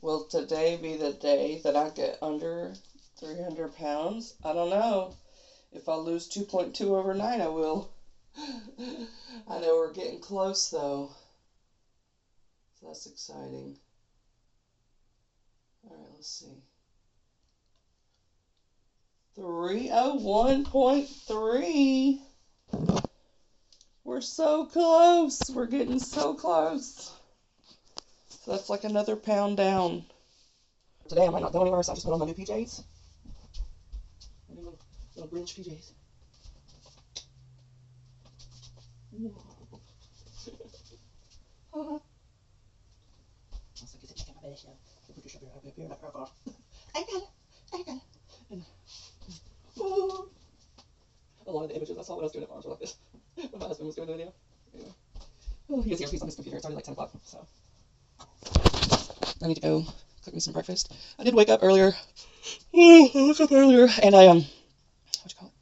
Will today be the day that I get under 300 pounds? I don't know. If I lose 2.2 overnight, I will. I know we're getting close, though. So that's exciting. All right, let's see. 301.3. We're so close. We're getting so close. So that's like another pound down. Today I might not go anywhere, so I just put on my new PJs. My new little Grinch PJs. Put your sugar up here, not real far. I got it. I got it. And, a lot of the images I saw when I was doing it, moms were like this. When my husband was doing the video. Anyway. Oh, he has earpiece on his computer. It's already like 10 o'clock, so. I need to go cook me some breakfast. I did wake up earlier. I woke up earlier, and I, what you call it?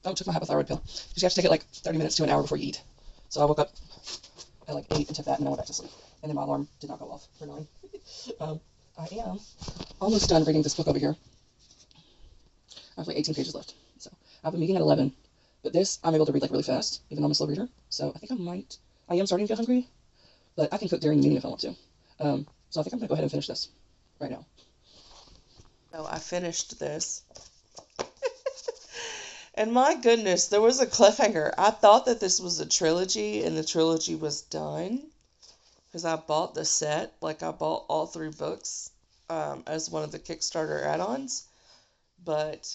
Oh, took my hypothyroid pill. Because you have to take it like 30 minutes to an hour before you eat. So I woke up at like 8 and took that, and then I went back to sleep. And then my alarm did not go off for 9. I am almost done reading this book over here. I have like 18 pages left. So I have a meeting at 11. But this, I'm able to read like really fast, even though I'm a slow reader. So I think I am starting to get hungry. But I can cook during the meeting if I want to. So I think I'm going to go ahead and finish this right now. So I finished this. And my goodness, there was a cliffhanger. I thought that this was a trilogy, and the trilogy was done. Because I bought the set, like I bought all 3 books as one of the Kickstarter add-ons. But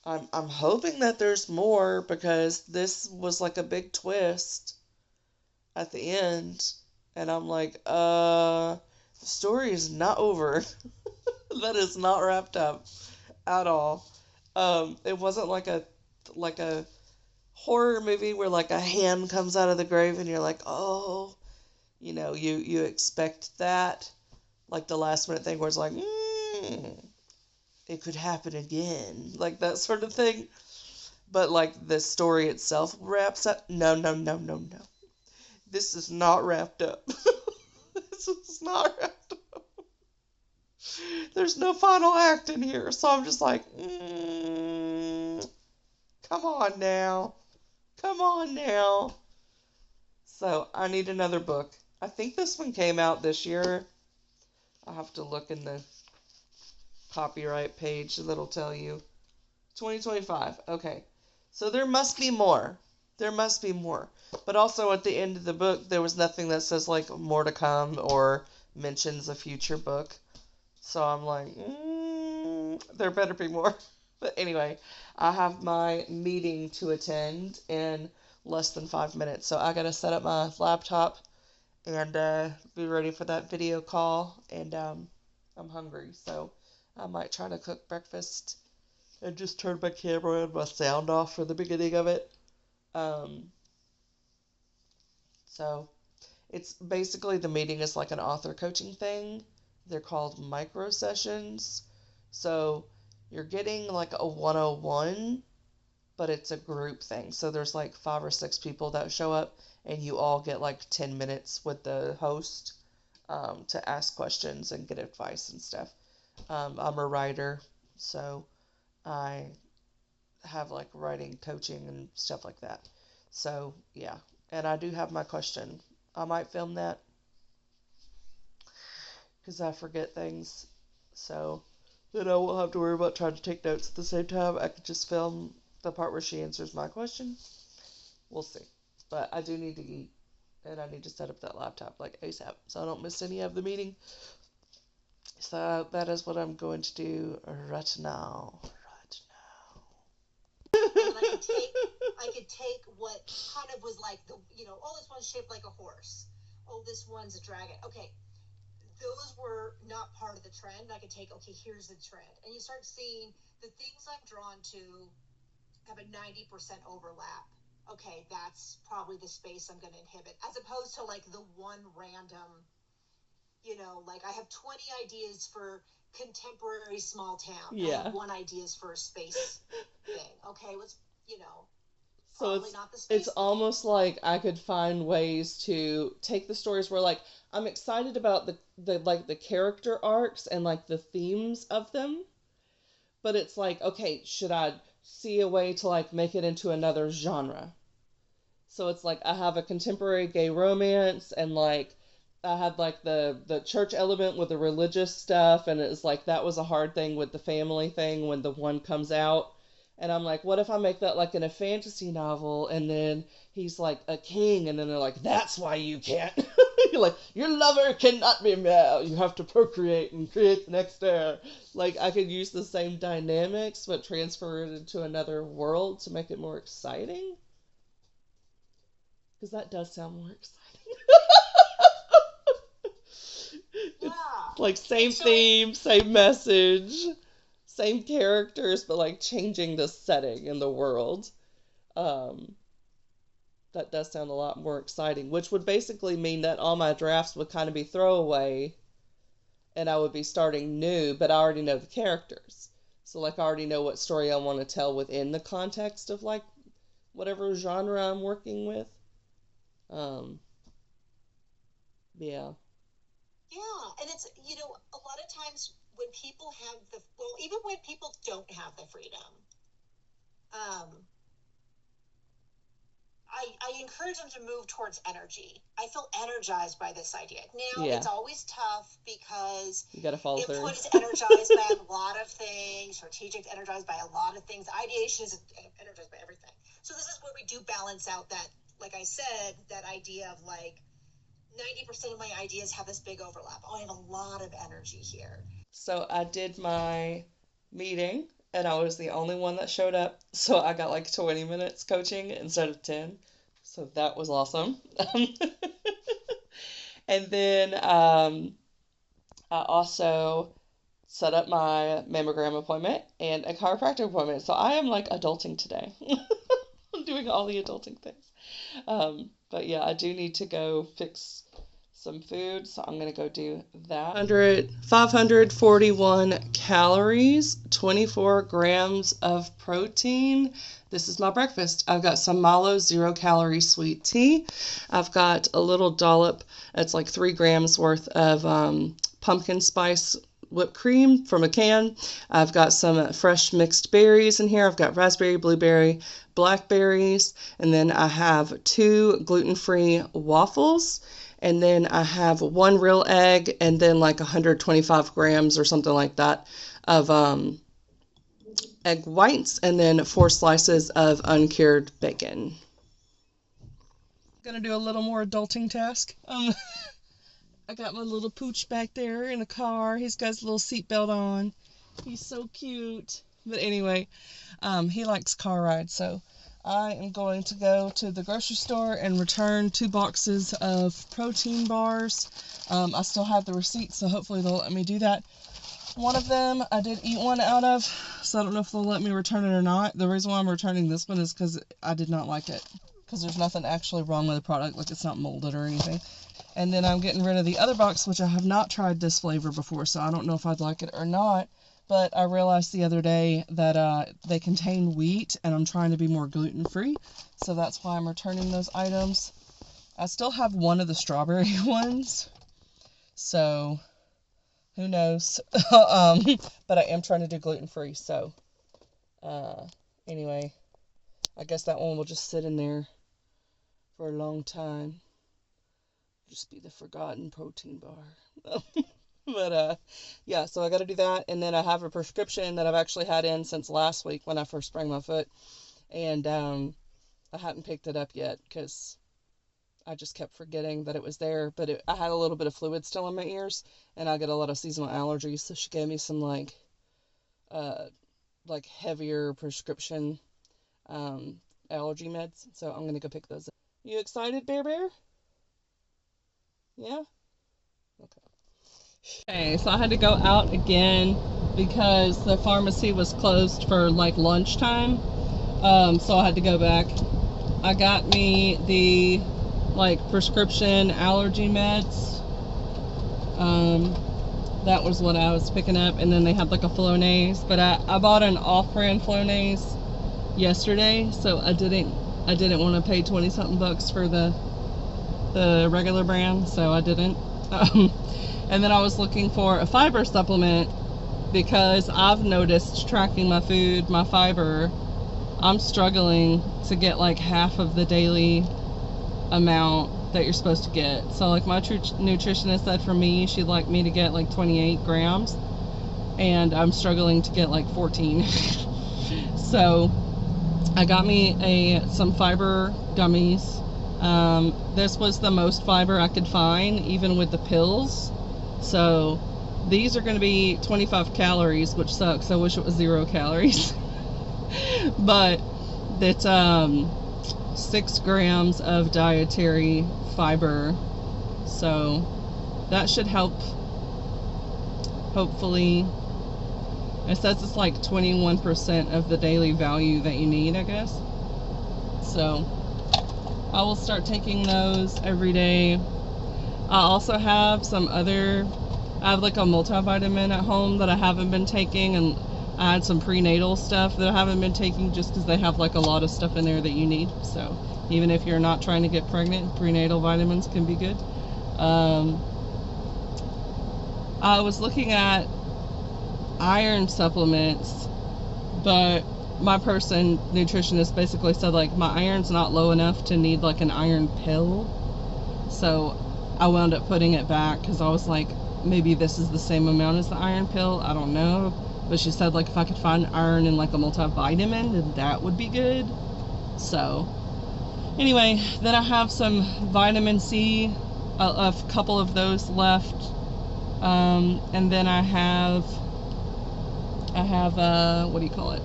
I'm hoping that there's more, because this was like a big twist at the end. And I'm like, the story is not over. That is not wrapped up at all. It wasn't like a horror movie where like a hand comes out of the grave and you're like, oh, you expect that, like the last minute thing where it's like, it could happen again, like that sort of thing. But like the story itself wraps up. No. This is not wrapped up. This is not wrapped up. There's no final act in here, so I'm just like, come on now. Come on now. So I need another book. I think this one came out this year. I'll have to look in the copyright page that'll tell you. 2025. Okay. So there must be more. There must be more. But also at the end of the book, there was nothing that says like more to come or mentions a future book. So I'm like, there better be more. But anyway, I have my meeting to attend in less than 5 minutes. So I got to set up my laptop and be ready for that video call. And I'm hungry. So I might try to cook breakfast and just turn my camera and my sound off for the beginning of it. So it's basically, the meeting is like an author coaching thing. They're called micro sessions. So you're getting like a 101, but it's a group thing. So there's like 5 or 6 people that show up, and you all get like 10 minutes with the host to ask questions and get advice and stuff. I'm a writer, so I have like writing coaching and stuff like that. So yeah, and I do have my question. I might film that because I forget things. So then I won't have to worry about trying to take notes at the same time. I could just film the part where she answers my question. We'll see. But I do need to eat, and I need to set up that laptop like ASAP so I don't miss any of the meeting. So that is what I'm going to do right now. And I could take what kind of was like oh, this one's shaped like a horse. Oh, this one's a dragon. Okay, those were not part of the trend. I could take, okay, here's the trend. And you start seeing the things I'm drawn to have a 90% overlap. Okay, that's probably the space I'm going to inhibit, as opposed to like the one random, like I have 20 ideas for contemporary small town. Yeah. I have 1 ideas for a space thing. Okay, let's, So Probably not the space. it's almost like I could find ways to take the stories where like I'm excited about the character arcs and like the themes of them, but it's like, okay, should I see a way to like make it into another genre? So it's like I have a contemporary gay romance, and like I had like the church element with the religious stuff, and it's like that was a hard thing with the family thing when the one comes out. And I'm like, what if I make that like in a fantasy novel, and then he's like a king, and then they're like, that's why you can't. You're like, your lover cannot be male. You have to procreate and create the next heir. Like I could use the same dynamics, but transfer it into another world to make it more exciting. Because that does sound more exciting. Yeah. It's like same theme, same message, same characters, but like changing the setting and the world. Um, that does sound a lot more exciting, which would basically mean that all my drafts would kind of be throwaway and I would be starting new, but I already know the characters. So like I already know what story I want to tell within the context of like whatever genre I'm working with. Um, yeah. Yeah, and it's, a lot of times when people have even when people don't have the freedom, um, I encourage them to move towards energy. I feel energized by this idea. Now, Yeah. It's always tough because You got to follow through. input is energized by a lot of things, strategic is energized by a lot of things, ideation is energized by everything. So this is where we do balance out that, like I said, that idea of like 90% of my ideas have this big overlap. Oh, I have a lot of energy here. So I did my meeting and I was the only one that showed up. So I got like 20 minutes coaching instead of 10. So that was awesome. And then I also set up my mammogram appointment and a chiropractic appointment. So I am like adulting today. I'm doing all the adulting things. But yeah, I do need to go fix some food, so I'm going to go do that. 541 calories, 24 grams of protein. This is my breakfast. I've got some Malo 0-calorie sweet tea. I've got a little dollop, it's like 3 grams worth of pumpkin spice whipped cream from a can. I've got some fresh mixed berries in here. I've got raspberry, blueberry, blackberries, and then I have 2 gluten-free waffles, and then I have 1 real egg, and then like 125 grams or something like that of egg whites, and then 4 slices of uncured bacon. Gonna do a little more adulting task. I got my little pooch back there in the car. He's got his little seatbelt on. He's so cute. But anyway, he likes car rides, so I am going to go to the grocery store and return 2 boxes of protein bars. I still have the receipt, so hopefully they'll let me do that. One of them I did eat one out of, so I don't know if they'll let me return it or not. The reason why I'm returning this one is because I did not like it. Because there's nothing actually wrong with the product, like it's not molded or anything. And then I'm getting rid of the other box, which I have not tried this flavor before, so I don't know if I'd like it or not. But I realized the other day that they contain wheat, and I'm trying to be more gluten-free, so that's why I'm returning those items. I still have one of the strawberry ones, so who knows. But I am trying to do gluten-free, so anyway, I guess that one will just sit in there for a long time. Just be the forgotten protein bar. But yeah, so I got to do that, and then I have a prescription that I've actually had in since last week when I first sprained my foot, and I hadn't picked it up yet because I just kept forgetting that it was there. But I had a little bit of fluid still in my ears, and I get a lot of seasonal allergies, so she gave me some like heavier prescription allergy meds. So I'm gonna go pick those up. You excited, Bear Bear? Yeah? Okay, so I had to go out again because the pharmacy was closed for like lunchtime. So I had to go back. I got me the prescription allergy meds. That was what I was picking up, and then they had like a Flonase, but I bought an off-brand Flonase yesterday, so I didn't I didn't want to pay 20 something bucks for the regular brand, so I didn't. Um, and then I was looking for a fiber supplement because I've noticed tracking my food, my fiber, I'm struggling to get like half of the daily amount that you're supposed to get. So like my nutritionist said for me, she'd like me to get like 28 grams, and I'm struggling to get like 14. So I got me some fiber gummies. This was the most fiber I could find, even with the pills. So these are going to be 25 calories, which sucks. I wish it was 0 calories. But it's 6 grams of dietary fiber. So that should help. Hopefully, it says it's like 21% of the daily value that you need, I guess. So I will start taking those every day. I also have I have like a multivitamin at home that I haven't been taking, and I had some prenatal stuff that I haven't been taking just because they have like a lot of stuff in there that you need. So even if you're not trying to get pregnant, prenatal vitamins can be good. I was looking at iron supplements, but my nutritionist basically said like my iron's not low enough to need like an iron pill. So I wound up putting it back because I was like, maybe this is the same amount as the iron pill. I don't know. But she said like if I could find iron in like a multivitamin, then that would be good. So anyway, then I have some vitamin C, a couple of those left. And then I have what do you call it?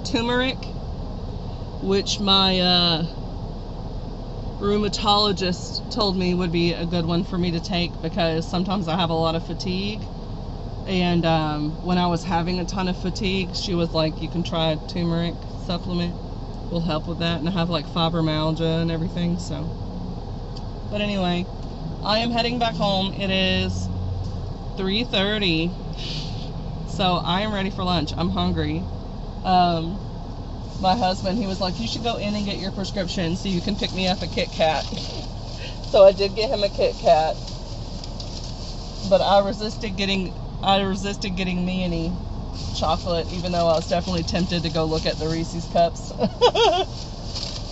Turmeric, which my rheumatologist told me would be a good one for me to take because sometimes I have a lot of fatigue. And when I was having a ton of fatigue, she was like, you can try a turmeric supplement. Will help with that. And I have like fibromyalgia and everything. So, but anyway, I am heading back home. It is 3:30. So I am ready for lunch. I'm hungry. My husband, he was like, you should go in and get your prescription so you can pick me up a Kit Kat. So I did get him a Kit Kat, but I resisted getting me any chocolate, even though I was definitely tempted to go look at the Reese's Cups.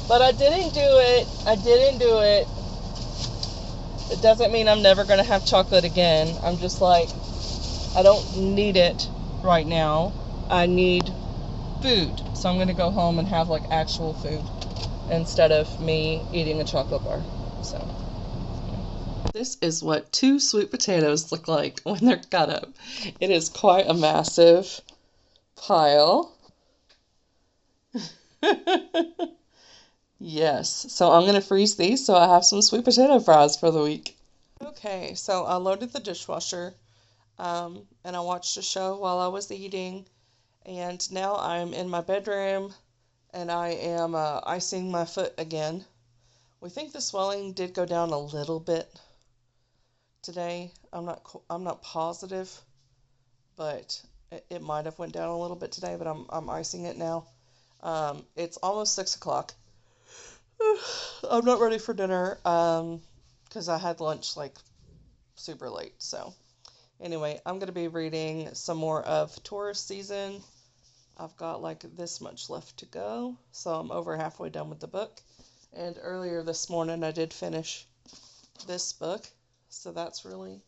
But I didn't do it. It doesn't mean I'm never going to have chocolate again. I'm just like, I don't need it right now. I need food. So I'm going to go home and have like actual food instead of me eating a chocolate bar. So this is what 2 sweet potatoes look like when they're cut up. It is quite a massive pile. Yes, so I'm going to freeze these so I have some sweet potato fries for the week. Okay, so I loaded the dishwasher, and I watched a show while I was eating, and now I'm in my bedroom, and I am icing my foot again. We think the swelling did go down a little bit today. I'm not positive, but it might have went down a little bit today, but I'm icing it now. It's almost 6 o'clock. I'm not ready for dinner because I had lunch like super late. So anyway, I'm going to be reading some more of Taurus season. I've got like this much left to go, so I'm over halfway done with the book. And earlier this morning I did finish this book, so that's really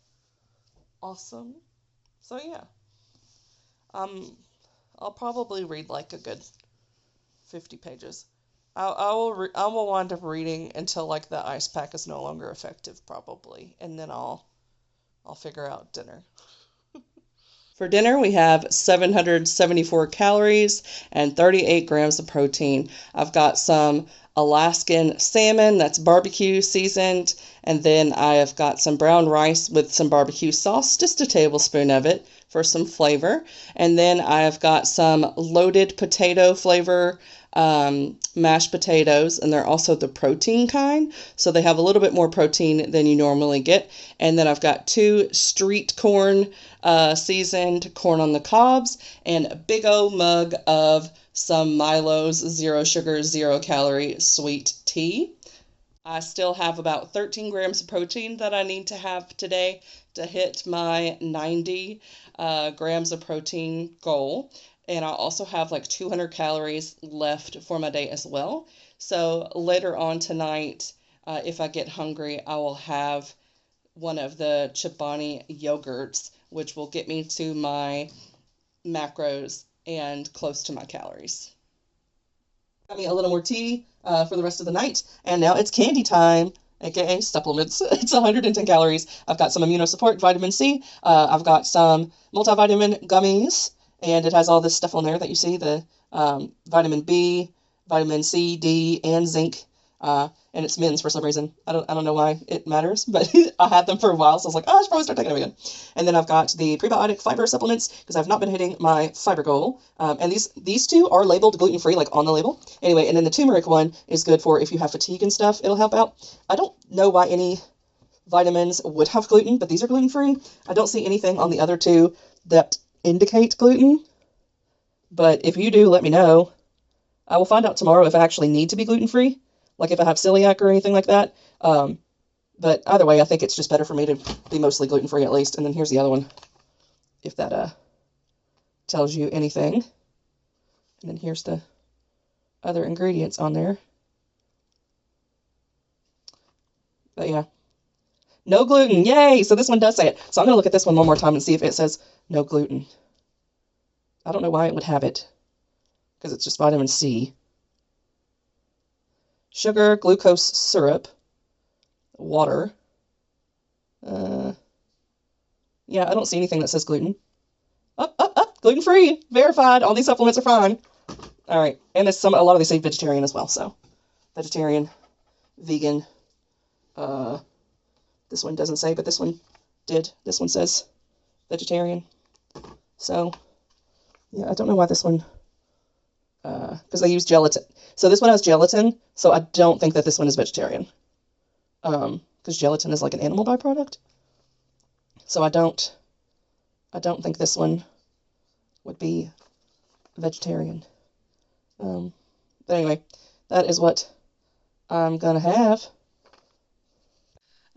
awesome. So yeah, I'll probably read like a good 50 pages. I will wind up reading until like the ice pack is no longer effective probably, and then I'll figure out dinner. For dinner, we have 774 calories and 38 grams of protein. I've got some Alaskan salmon that's barbecue seasoned, and then I have got some brown rice with some barbecue sauce, just a tablespoon of it for some flavor. And then I have got some loaded potato flavor mashed potatoes, and they're also the protein kind, so they have a little bit more protein than you normally get. And then I've got 2 street corn, seasoned corn on the cobs, and a big old mug of some Milo's zero sugar, zero calorie sweet tea. I still have about 13 grams of protein that I need to have today to hit my 90 grams of protein goal. And I also have like 200 calories left for my day as well. So later on tonight, if I get hungry, I will have one of the Chobani yogurts, which will get me to my macros and close to my calories. Got me a little more tea for the rest of the night, and now it's candy time, aka supplements. It's 110 calories. I've got some immunosupport vitamin C. I've got some multivitamin gummies, and it has all this stuff on there that you see, the vitamin B, vitamin C, D, and zinc. And it's men's for some reason. I don't know why it matters, but I had them for a while, so I was like, oh, I should probably start taking them again. And then I've got the prebiotic fiber supplements because I've not been hitting my fiber goal. And these 2 are labeled gluten-free, like on the label. Anyway, and then the turmeric one is good for if you have fatigue and stuff. It'll help out. I don't know why any vitamins would have gluten, but these are gluten-free. I don't see anything on the other 2 that indicate gluten. But if you do, let me know. I will find out tomorrow if I actually need to be gluten-free, like if I have celiac or anything like that. But either way, I think it's just better for me to be mostly gluten-free at least. And then here's the other one, if that tells you anything. And then here's the other ingredients on there. But yeah, no gluten, yay! So this one does say it. So I'm going to look at this one more time and see if it says no gluten. I don't know why it would have it, because it's just vitamin C. Sugar, glucose syrup, water. Yeah, I don't see anything that says gluten. Gluten-free, verified. All these supplements are fine. All right, and there's a lot of these say vegetarian as well. So, vegetarian, vegan. This one doesn't say, but this one did. This one says vegetarian. So, yeah, I don't know why this one. Because they use gelatin. So this one has gelatin, so I don't think that this one is vegetarian. Because gelatin is like an animal byproduct. So I don't think this one would be vegetarian. But anyway, that is what I'm gonna have.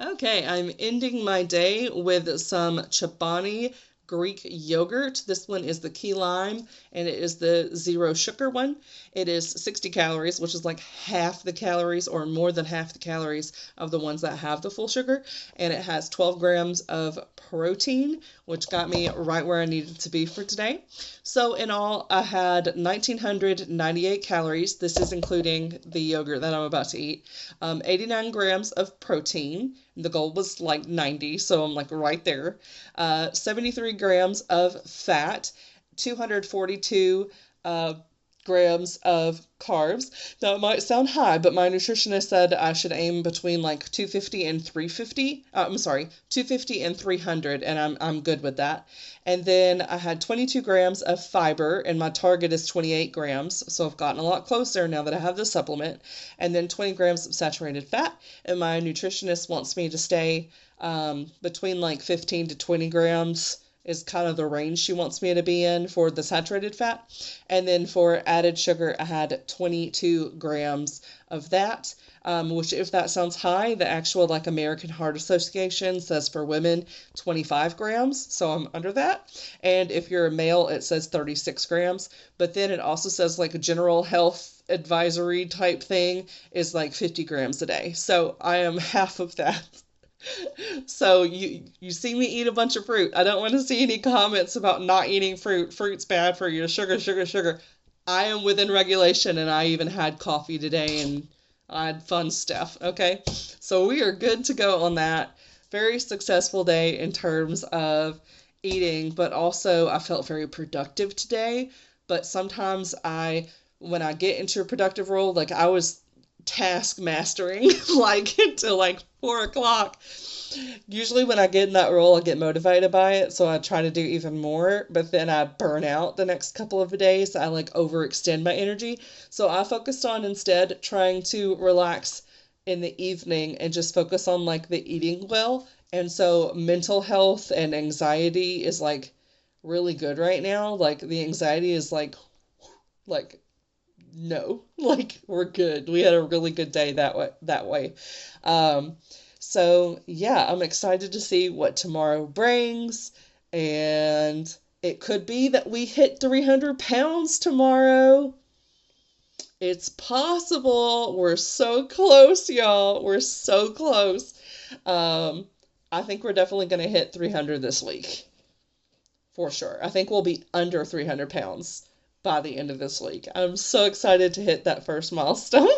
Okay, I'm ending my day with some Chobani Greek yogurt. This one is the key lime, and it is the zero sugar one. It is 60 calories, which is like half the calories or more than half the calories of the ones that have the full sugar. And it has 12 grams of protein, which got me right where I needed to be for today. So in all, I had 1,998 calories. This is including the yogurt that I'm about to eat. 89 grams of protein. The goal was like 90, so I'm like right there. 73 grams of fat, 242 grams of carbs. Now, it might sound high, but my nutritionist said I should aim between like 250 and 350. I'm sorry, 250 and 300, and I'm good with that. And then I had 22 grams of fiber, and my target is 28 grams, so I've gotten a lot closer now that I have the supplement. And then 20 grams of saturated fat, and my nutritionist wants me to stay between like 15 to 20 grams is kind of the range she wants me to be in for the saturated fat. And then for added sugar, I had 22 grams of that, which if that sounds high, the actual like American Heart Association says for women 25 grams, so I'm under that. And if you're a male, it says 36 grams, but then it also says like a general health advisory type thing is like 50 grams a day. So I am half of that. So you see me eat a bunch of fruit. I don't want to see any comments about not eating fruit. Fruit's bad for you. Sugar, sugar, sugar. I am within regulation, and I even had coffee today, and I had fun stuff. Okay, so we are good to go on that. Very successful day in terms of eating, but also I felt very productive today. But sometimes when I get into a productive role, like I was task mastering like until like 4 o'clock. Usually when I get in that role, I get motivated by it, so I try to do even more, but then I burn out the next couple of days. I like overextend my energy. So I focused on instead trying to relax in the evening and just focus on like the eating well. And so mental health and anxiety is like really good right now. Like the anxiety is like no, like we're good. We had a really good day that way. Um, so yeah, I'm excited to see what tomorrow brings, and it could be that we hit 300 pounds tomorrow. It's possible. We're so close, y'all. We're so close. Um, I think we're definitely going to hit 300 this week for sure. I think we'll be under 300 pounds by the end of this week. I'm so excited to hit that first milestone.